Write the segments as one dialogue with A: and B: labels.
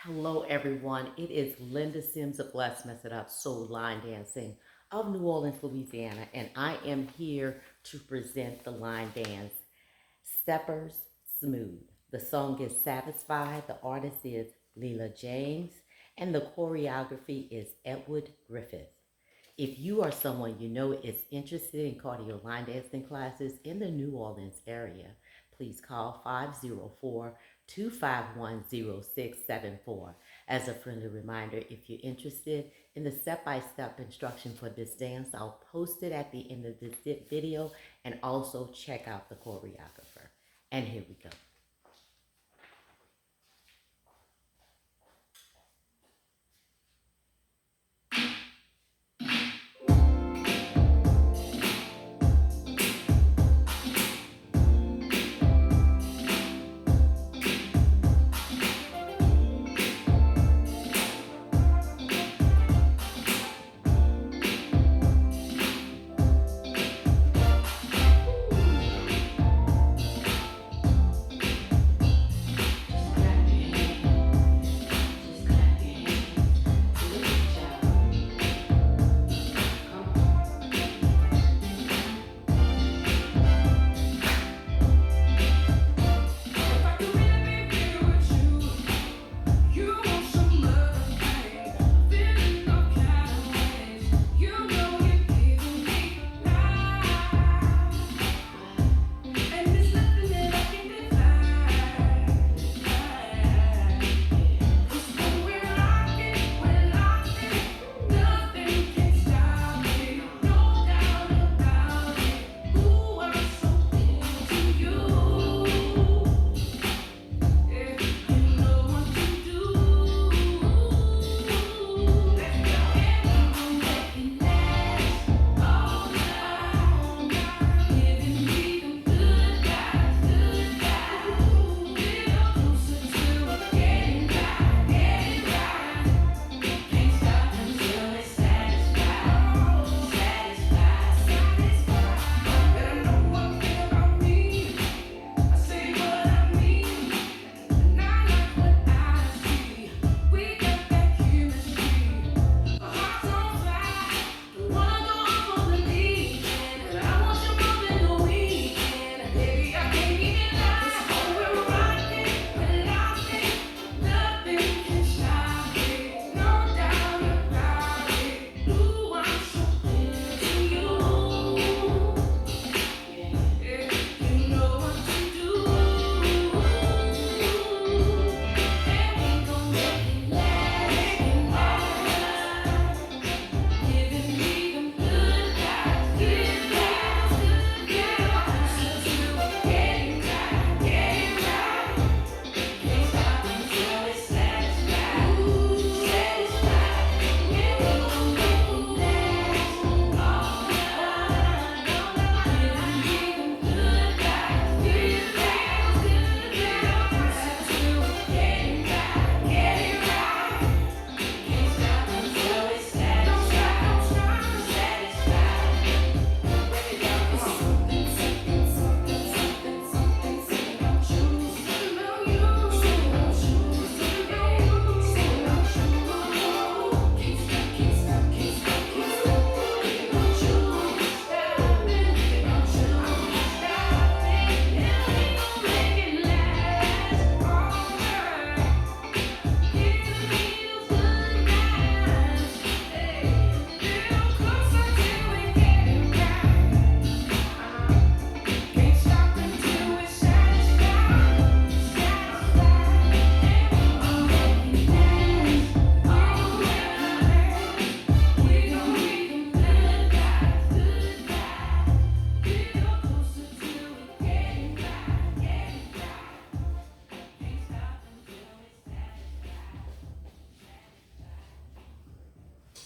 A: Hello, everyone. It is Linda Sims of Let's Mess It Up Soul Line Dancing of New Orleans, Louisiana, and I am here to present the line dance Steppers Smooth. The song is Satisfied. The artist is LEELA James, and the choreography is Edward Griffith. If you are someone you know is interested in cardio line dancing classes in the New Orleans area, please call 504-251-0674. As a friendly reminder, if you're interested in the step-by-step instruction for this dance, I'll post it at the end of this video, and also check out the choreographer. And here we go.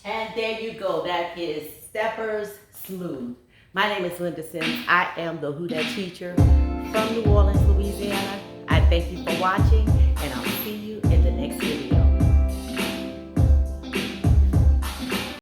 A: And there you go. That is Steppers Smooth. My name is Linda Sims. I am the Who Dat teacher from New Orleans, Louisiana. I thank you for watching, and I'll see you in the next video.